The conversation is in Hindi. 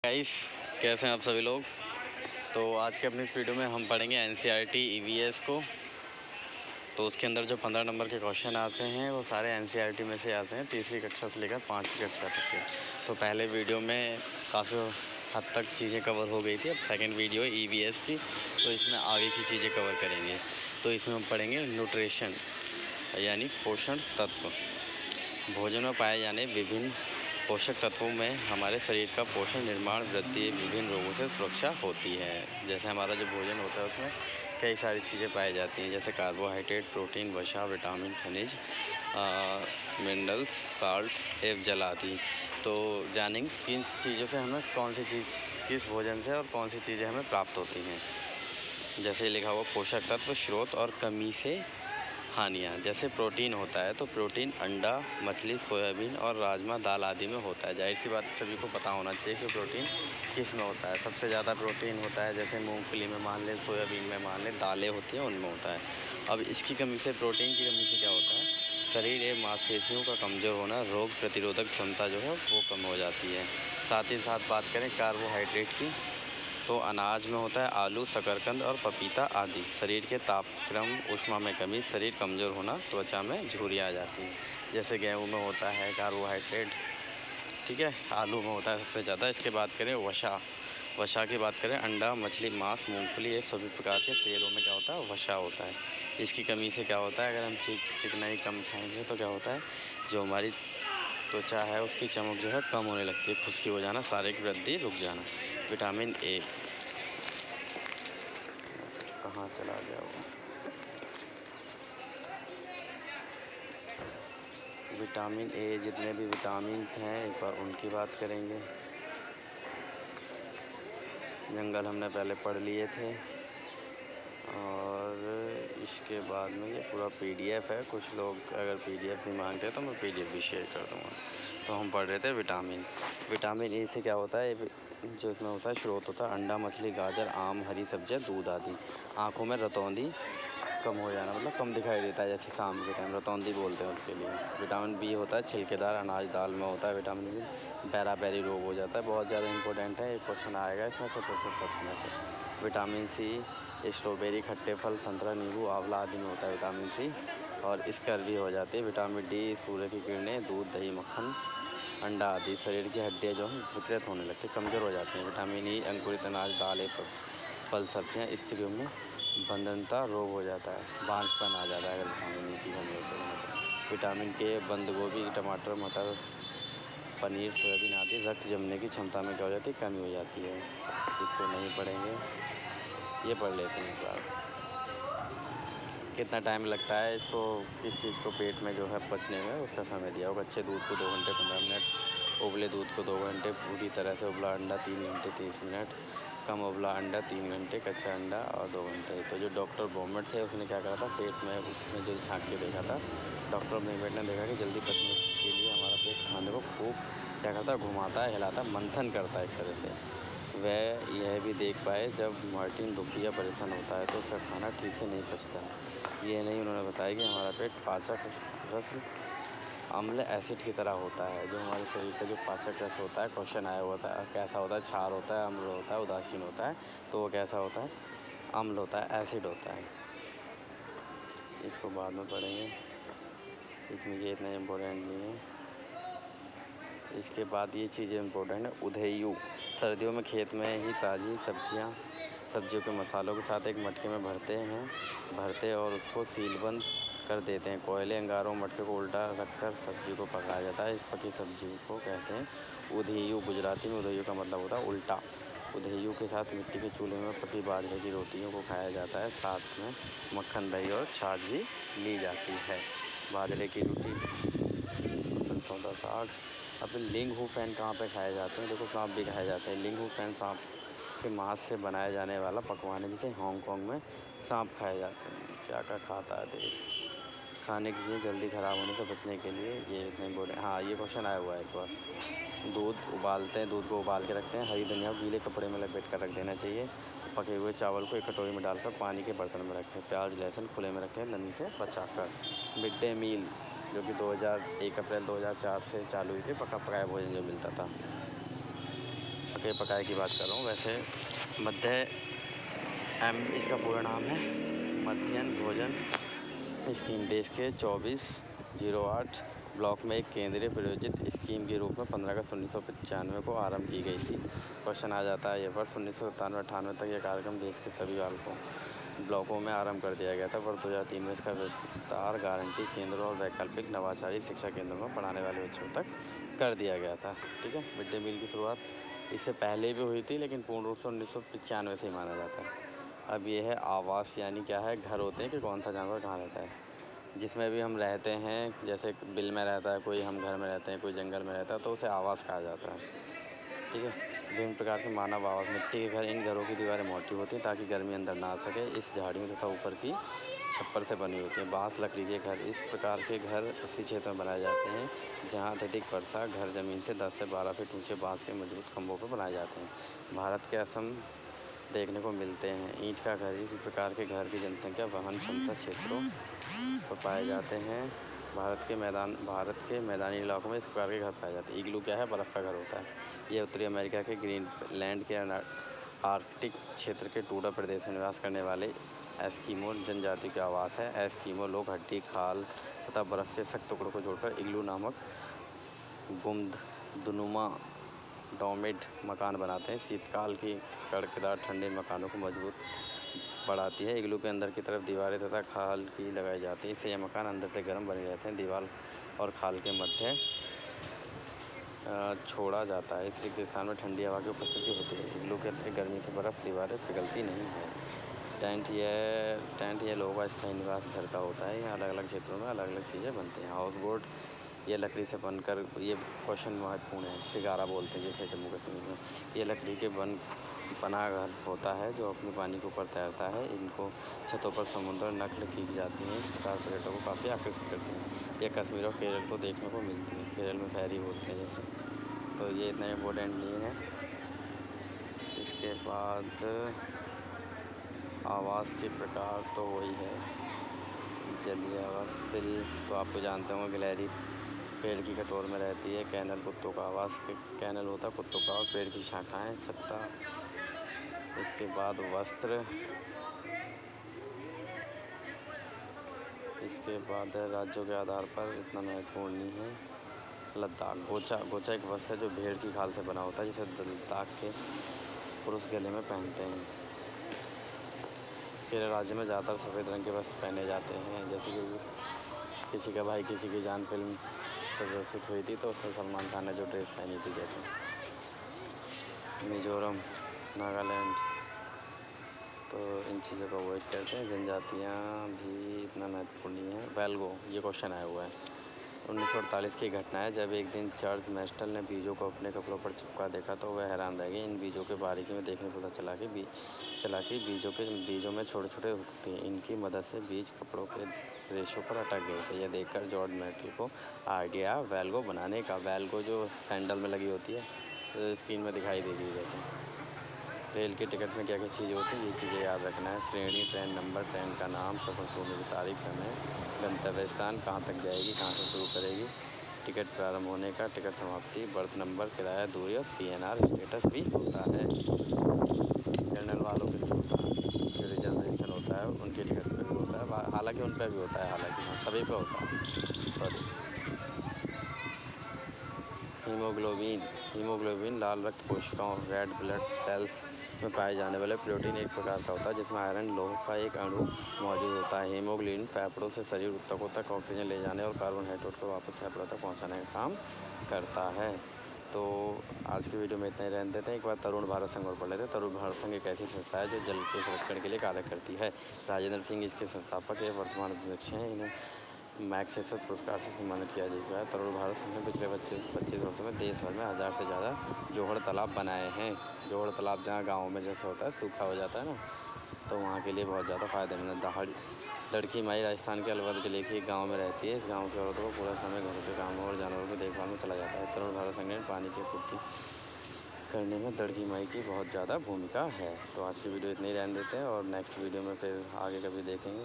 गाइस, कैसे हैं आप सभी लोग। तो आज के अपनी इस वीडियो में हम पढ़ेंगे एनसीईआरटी ईवीएस को। तो उसके अंदर जो 15 नंबर के क्वेश्चन आते हैं वो सारे एनसीईआरटी में से आते हैं, तीसरी कक्षा से लेकर 5वीं कक्षा तक के। तो पहले वीडियो में काफ़ी हद तक चीज़ें कवर हो गई थी। अब सेकंड वीडियो ईवीएस की, तो इसमें आगे की चीज़ें कवर करेंगे। तो इसमें हम पढ़ेंगे न्यूट्रिशन यानी पोषण तत्व। भोजन में पाए जाने विभिन्न पोषक तत्वों में हमारे शरीर का पोषण, निर्माण, वृद्धि, विभिन्न रोगों से सुरक्षा होती है। जैसे हमारा जो भोजन होता है उसमें कई सारी चीज़ें पाई जाती हैं, जैसे कार्बोहाइड्रेट, प्रोटीन, वसा, विटामिन, खनिज, मिनरल्स, साल्ट एवं जल आदि। तो जानेंगे किन चीज़ों से हमें कौन सी चीज़, किस भोजन से और कौन सी चीज़ें हमें प्राप्त होती हैं। जैसे लिखा हुआ पोषक तत्व, स्रोत और कमी से हानियाँ। जैसे प्रोटीन होता है तो प्रोटीन अंडा, मछली, सोयाबीन और राजमा, दाल आदि में होता है। जाहिर सी बात सभी को पता होना चाहिए कि प्रोटीन किस में होता है। सबसे ज़्यादा प्रोटीन होता है जैसे मूंगफली में मान लें, सोयाबीन में मान लें, दालें होती हैं उनमें होता है। अब इसकी कमी से, प्रोटीन की कमी से क्या होता है, शरीर एवं मांसपेशियों का कमज़ोर होना, रोग प्रतिरोधक क्षमता जो है वो कम हो जाती है। साथ ही साथ बात करें कार्बोहाइड्रेट की, तो अनाज में होता है आलू, शकरकंद और पपीता आदि। शरीर के तापक्रम, ऊष्मा में कमी, शरीर कमज़ोर होना, त्वचा में झुर्रियाँ आ जाती हैं। जैसे गेहूँ में होता है कार्बोहाइड्रेट, ठीक है, आलू में होता है सबसे ज़्यादा। इसके बात करें वसा की बात करें, अंडा, मछली, मांस, मूंगफली, ये सभी प्रकार के तेलों में क्या होता है, वसा होता है। इसकी कमी से क्या होता है, अगर हम चिकनाई कम खाएंगे तो क्या होता है, जो हमारी त्वचा है उसकी चमक जो है कम होने लगती है, खुश्की हो जाना, शारीरिक वृद्धि रुक जाना। विटामिन ए, कहाँ चला गया वो, विटामिन ए, जितने भी विटामिन्स हैं एक बार उनकी बात करेंगे। जंगल हमने पहले पढ़ लिए थे। और इसके बाद में ये पूरा पीडीएफ है। कुछ लोग अगर पीडीएफ भी मांगते हैं तो मैं पीडीएफ भी शेयर कर दूँगा। तो हम पढ़ रहे थे विटामिन ए से क्या होता है, जो इसमें होता है स्रोत होता है अंडा, मछली, गाजर, आम, हरी सब्जियाँ, दूध आदि। आँखों में रतौंधी कम हो जाना, मतलब कम दिखाई देता है, जैसे शाम के टाइम रतौंधी बोलते हैं उसके लिए। विटामिन बी होता है छिलकेदार अनाज, दाल में होता है विटामिन बी। बैराबैरी रोग हो जाता है, बहुत ज़्यादा इंपॉर्टेंट है, एक क्वेश्चन आएगा इसमें से, पोषक तत्व में से। विटामिन सी स्ट्रॉबेरी, खट्टे फल, संतरा, नींबू, आंवला आदि में होता है विटामिन सी। और स्कर्वी हो जाती है। विटामिन डी सूर्य की किरणें, दूध, दही, मक्खन, अंडा आदि। शरीर की हड्डियाँ जो हैं विकृत होने लगती है, कमज़ोर हो जाती हैं। विटामिन ई अंकुरित अनाज, दालें, फल, सब्जियाँ। स्त्रियों में बंधनता रोग हो जाता है, बांझपन आ जाता है अगर विटामिन ई की कमी होती है। विटामिन के बंद गोभी, टमाटर, मटर, पनीर, सोयाबीन आदि। रक्त जमने की क्षमता में क्या हो जाती है, कमी हो जाती है। इसको नहीं पढ़ेंगे, ये पढ़ लेते हैं एक बार। कितना टाइम लगता है इसको, किस चीज़ को पेट में जो है पचने में, उसका समय दिया होगा। कच्चे दूध को 2 घंटे 15 मिनट, उबले दूध को 2 घंटे, पूरी तरह से उबला अंडा 3 घंटे 30 मिनट, कम उबला अंडा 3 घंटे, कच्चा अंडा और 2 घंटे। तो जो डॉक्टर बॉमेट थे उसने क्या करा था, पेट में उसमें जो झाँक के देखा था, डॉक्टर बॉमेट ने देखा कि जल्दी पचने के लिए हमारा पेट खाने को खूब क्या करता है, घुमाता है, हिलाता है, मंथन करता है एक तरह से। वह यह भी देख पाए जब मार्टिन दुखी या परेशान होता है तो उसका खाना ठीक से नहीं पचता। ये नहीं उन्होंने बताया कि हमारा पेट पाचक रस अम्ल एसिड की तरह होता है। जो हमारे शरीर का जो पाचक रस होता है, क्वेश्चन आया हुआ था कैसा होता है, क्षार होता है, अम्ल होता है, उदासीन होता है। तो वो कैसा होता है, अम्ल होता है, एसिड होता है। इसको बाद में पढ़ेंगे, इसमें ये इतना इम्पोर्टेंट नहीं है। इसके बाद ये चीज़ें इम्पोर्टेंट है, उधेयु। सर्दियों में खेत में ही ताज़ी सब्जियों के मसालों के साथ एक मटके में भरते और उसको सीलबंद कर देते हैं। कोयले, अंगारों, मटके को उल्टा रखकर सब्जी को पकाया जाता है। इस पकी सब्जी को कहते हैं उधेयु। गुजराती में उधेयु का मतलब होता है उल्टा। उधेयु के साथ मिट्टी के चूल्हे में पकी बाजरे की रोटियों को खाया जाता है। साथ में मक्खन, दही और छाछ भी ली जाती है। बाजरे की रोटी, सौदा साग। अब लिंग फैन कहाँ पे खाए जाते हैं, देखो सांप भी खाए जाते हैं। लिंग फैन सांप के मांस से बनाया जाने वाला पकवान है, जिसे हांगकांग में सांप खाए जाते हैं। क्या क्या खाता है देश, खाने की चीज़ें जल्दी ख़राब होने से बचने के लिए ये इतने बोले। हाँ, ये क्वेश्चन आया हुआ है एक बार। दूध उबालते हैं, दूध को उबाल के रखते हैं, हरी धनिया को गीले कपड़े में लपेट कर रख देना चाहिए। पके हुए चावल को एक कटोरी में डालकर पानी के बर्तन में रखें। प्याज, लहसुन खुले में रखें, नमी से बचाकर। मिड डे मील जो कि 1 अप्रैल 2004 से चालू हुई थी, पका पकाया भोजन जो मिलता था। पके पकाए की बात कर रहा हूँ। वैसे मध्य इसका पूरा नाम है मध्याह्न भोजन स्कीम। देश के 2408 ब्लॉक में एक केंद्रीय प्रायोजित स्कीम के रूप में 15 अगस्त 1995 को आरंभ की गई थी। क्वेश्चन आ जाता है ये वर्ष 1997-98 तक यह कार्यक्रम देश के सभी ब्लॉकों में आरंभ कर दिया गया था। वर्ष 2003 में इसका विस्तार गारंटी केंद्रों और वैकल्पिक नवाचारी शिक्षा केंद्रों में पढ़ाने वाले बच्चों तक कर दिया गया था। ठीक है, मिड डे मील की शुरुआत इससे पहले भी हुई थी, लेकिन पूर्ण रूप से 1995 से ही माना जाता है। अब ये है आवास, यानी क्या है, घर होते हैं कि कौन सा जानवर कहाँ रहता है, जिसमें भी हम रहते हैं। जैसे बिल में रहता है कोई, हम घर में रहते हैं, कोई जंगल में रहता है, तो उसे आवास कहा जाता है। ठीक है, विभिन्न प्रकार के मानव आवास। मिट्टी के घर, इन घरों की दीवारें मोटी होती हैं ताकि गर्मी अंदर ना आ सके। इस झाड़ियों तथा ऊपर की छप्पर से बनी होती हैं। बांस लकड़ी के घर, इस प्रकार के घर उसी क्षेत्र में बनाए जाते हैं जहाँ अत्यधिक वर्षा। घर जमीन से 10 से 12 फीट ऊंचे बांस के मजबूत खंभों पर बनाए जाते हैं। भारत के असम देखने को मिलते हैं। ईंट का घर, इस प्रकार के घर की जनसंख्या वहन क्षमता क्षेत्रों पर पाए जाते हैं। भारत के मैदानी इलाकों में इस प्रकार के घर पाए जाते हैं। इग्लू क्या है, बर्फ़ का घर होता है। ये उत्तरी अमेरिका के ग्रीनलैंड के आर्कटिक क्षेत्र के टूडा प्रदेश में निवास करने वाले एस्किमो जनजातियों के आवास है। एस्किमो लोग हड्डी, खाल तथा बर्फ़ के सख्त टुकड़ों को जोड़कर इग्लू नामक गुंबदनुमा डोमेड मकान बनाते हैं। शीतकाल की कड़कदार ठंडे मकानों को मजबूत बढ़ाती है। इग्लू के अंदर की तरफ दीवारें तथा खाल की लगाई जाती है। इससे यह मकान अंदर से गर्म बने रहते हैं। दीवार और खाल के मध्य छोड़ा जाता है। इस रिक्त स्थान में ठंडी हवा की उपस्थिति होती है। इग्लू के अंदर गर्मी से बर्फ़ दीवारें पिघलती नहीं है। टेंट यह लोगों का स्थायी निवास घर का होता है। यहाँ अलग अलग क्षेत्रों में अलग अलग चीज़ें बनती हैं। हाउस बोट, ये लकड़ी से बनकर, ये क्वेश्चन महत्वपूर्ण है, सिगारा बोलते हैं जैसे जम्मू कश्मीर में। ये लकड़ी के बना घर होता है जो अपने पानी के ऊपर तैरता है। इनको छतों पर समुद्र नकल की जाती हैं। इस प्रकार पर्यटकों को काफ़ी आकर्षित करती हैं। ये कश्मीर और केरल को देखने को मिलती है। केरल में फेरी बोलते हैं जैसे। तो ये इतना इम्पोर्टेंट नहीं है। इसके बाद आवास के प्रकार तो वही है, जलीय आवास। बिल तो आपको जानते होंगे, गिलहरी पेड़ की कटोर में रहती है। कैनल कुत्तों का आवास, कैनल होता है कुत्तों का, और पेड़ की शाखाएं, छत्ता। इसके बाद वस्त्र। इसके बाद राज्यों के आधार पर, इतना महत्वपूर्ण नहीं है। लद्दाख, गोचा एक वस्त्र है जो भेड़ की खाल से बना होता है, जिसे लद्दाख के पुरुष गले में पहनते हैं। केरल राज्य में ज़्यादातर सफ़ेद रंग के वस्त्र पहने जाते हैं। जैसे कि किसी का भाई किसी की जान फिल्म प्रदर्शित हुई थी, तो उसमें सलमान खान ने जो ड्रेस पहनी थी। जैसे मिज़ोरम, नागालैंड, तो इन चीज़ों को अवॉइड करते हैं। जनजातियाँ भी इतना महत्वपूर्ण नहीं है। वेल्गो, ये क्वेश्चन आया हुआ है। 1948 की घटना है जब एक दिन जॉर्ज मैस्टल ने बीजों को अपने कपड़ों पर चिपका देखा तो वह हैरान रह गए। इन बीजों के बारीकी में देखने पता चला कि बीजों में छोटे छोटे हुक थे। इनकी मदद से बीज कपड़ों के रेशों पर अटक गए थे। यह देखकर जॉर्ज मैस्टल को आइडिया वेल्गो बनाने का। वेल्गो जो सैंडल में लगी होती है, तो स्क्रीन में दिखाई दे रही है जैसे। रेल के टिकट में क्या क्या चीज़ें होती हैं, ये चीज़ें याद रखना है। श्रेणी, ट्रेन नंबर, ट्रेन का नाम, सफ़र शुरू होने की तारीख, समय, गंतव्य स्थान, कहाँ तक जाएगी, कहाँ से शुरू करेगी, टिकट प्रारंभ होने का, टिकट समाप्ति, बर्थ नंबर, किराया, दूरी और PNR स्टेटस भी होता है। जनरल वालों के लिए होता है, जो रिजर्वेशन होता है उनके टिकट पर भी होता है। हालांकि उन पर भी होता है, हालांकि हाँ, सभी पे होता है, सॉरी। हीमोग्लोबिन लाल रक्त कोशिकाओं, रेड ब्लड सेल्स में पाए जाने वाले प्रोटीन एक प्रकार का होता है जिसमें आयरन लौह का एक अणु मौजूद होता है। हीमोग्लोबिन फेफड़ों से शरीर ऊतकों तक ऑक्सीजन ले जाने और कार्बोहाइड्रेट को वापस फेफड़ों तक पहुंचाने का काम करता है। तो आज की वीडियो में इतना ही रहने देते हैं। एक बार तरुण भारत संघ और पढ़ लेते हैं। तरुण भारत संघ एक ऐसी संस्था है जो जल के संरक्षण के लिए कार्य करती है। राजेंद्र सिंह इसके संस्थापक एवं वर्तमान अध्यक्ष हैं। इन्हें मैग्सेसे पुरस्कार से सम्मानित किया जा चुका है। तरुण भारत संघ ने पिछले 25 वर्षों में देश भर में 1000 से ज़्यादा जोहड़ तालाब बनाए हैं। जोहड़ तालाब जहाँ गाँव में जैसे होता है, सूखा हो जाता है ना, तो वहाँ के लिए बहुत ज़्यादा फ़ायदेमंद है। लड़की माई राजस्थान के अलवर जिले की एक गाँव में रहती है। इस गाँव की औरतों को पूरा समय घरों के कामों और जानवरों की देखभाल में चला जाता है। तरुण भारत संघ में पानी की आपूर्ति करने में लड़की माई की बहुत ज़्यादा भूमिका है। तो आज की वीडियो इतनी ही रहने देते हैं और नेक्स्ट वीडियो में फिर आगे कभी देखेंगे।